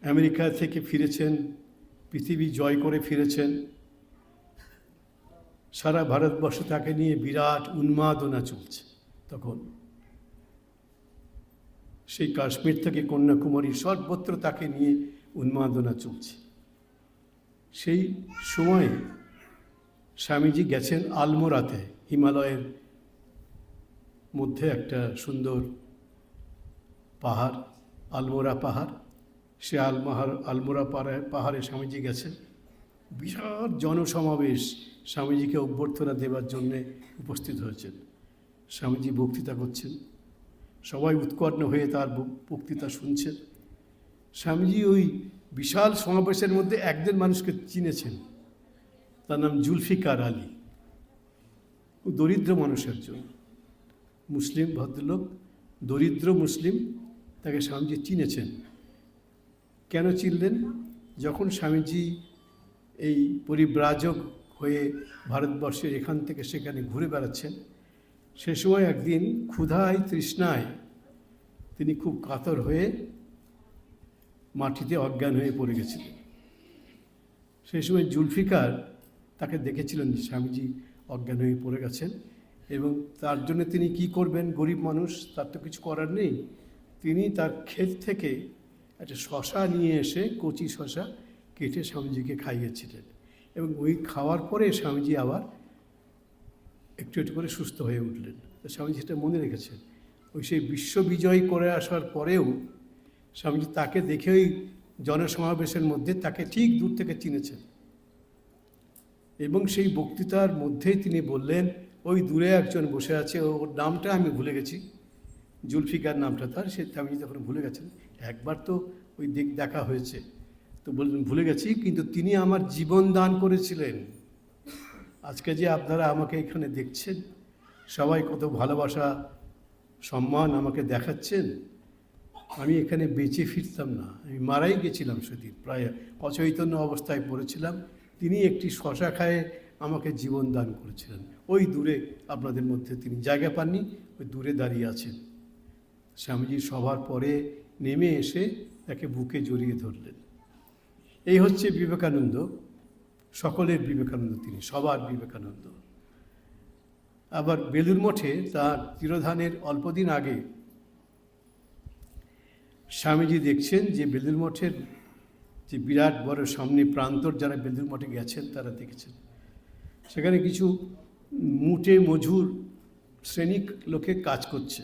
America থেকে ফিরেছেন, পৃথিবী জয় করে ফিরেছেন। সারা ভারতবর্ষ তাকে নিয়ে বিরাট উন্মাদনা চলছে। তখন সেই কাশ্মীর থেকে কন্যাকুমারী সর্বত্র তাকে নিয়ে উন্মাদনা চলছে। সেই সময়ে স্বামীজি গেছেন আলমোড়াতে, হিমালয়ের মধ্যে একটা সুন্দর পাহাড়, আলমোড়া পাহাড়। সে আলমোড়া পাহাড়ে স্বামীজি গেছেন। বিরাট জনসমাবেশ স্বামীজিকে অভ্যর্থনা দেওয়ার জন্যে উপস্থিত হয়েছেন। স্বামীজি বক্তৃতা করছেন, সবাই উৎকণ্ঠ হয়ে তার বক্তৃতা শুনছেন। স্বামীজি ওই বিশাল সমাবেশের মধ্যে একজন মানুষকে চিনেছেন, তার নাম জুলফিকার আলী। দরিদ্র মানুষের জন্য, মুসলিম ভদ্রলোক, দরিদ্র মুসলিম, তাকে স্বামীজি চিনেছেন। কেন চিনলেন? যখন স্বামীজি এই পরিব্রাজক হয়ে ভারতবর্ষের এখান থেকে সেখানে ঘুরে বেড়াচ্ছেন, সে সময় একদিন ক্ষুধায় তৃষ্ণায় তিনি খুব কাতর হয়ে মাটিতে অজ্ঞান হয়ে পড়ে গেছিলেন। সেই সময় জুলফিকার তাকে দেখেছিলেন স্বামীজি অজ্ঞান হয়ে পড়ে গেছেন, এবং তার জন্য তিনি কি করবেন? গরিব মানুষ, তার তো কিছু করার নেই। তিনি তার ক্ষেত থেকে একটা শশা নিয়ে এসে, কচি শশা কেটে স্বামীজিকে খাইয়েছিলেন, এবং ওই খাওয়ার পরে স্বামীজি আবার একটু একটু করে সুস্থ হয়ে উঠলেন। স্বামীজি সেটা মনে রেখেছেন। ওই সেই বিশ্ববিজয় করে আসার পরেও স্বামীজি তাকে দেখে ওই জনসমাবেশের মধ্যে তাকে ঠিক দূর থেকে চিনেছেন, এবং সেই বক্তৃতার মধ্যেই তিনি বললেন, ওই দূরে একজন বসে আছে, ওর নামটা আমি ভুলে গেছি, জুলফিকার নামটা তার, সে স্বামীজি তখন ভুলে গেছেন। একবার তো ওই দেখা হয়েছে, তো বললেন ভুলে গেছি, কিন্তু তিনি আমার জীবন দান করেছিলেন। আজকে যে আপনারা আমাকে এখানে দেখছেন, সবাই কত ভালোবাসা সম্মান আমাকে দেখাচ্ছেন, আমি এখানে বেঁচে ফিরতাম না, আমি মারাই গেছিলাম সেদিন, প্রায় অচৈতন্য অবস্থায় পড়েছিলাম। তিনি একটি শশা খায়ে আমাকে জীবন দান করেছিলেন। ওই দূরে আপনাদের মধ্যে তিনি জায়গা পাননি, ওই দূরে দাঁড়িয়ে আছেন। স্বামীজির সভার পরে নেমে এসে তাকে বুকে জড়িয়ে ধরলেন। এই হচ্ছে বিবেকানন্দ, সকলের বিবেকানন্দ, তিনি সবার বিবেকানন্দ। আবার বেলুড় মঠে তার তিরোধানের অল্পদিন আগে স্বামীজি দেখছেন যে বেলুড় মঠের যে বিরাট বড় সামনে প্রান্তর, যারা বেলুড় মঠে গেছেন তারা দেখেছেন, সেখানে কিছু মুটে মজুর শ্রেণী লোকে কাজ করছে।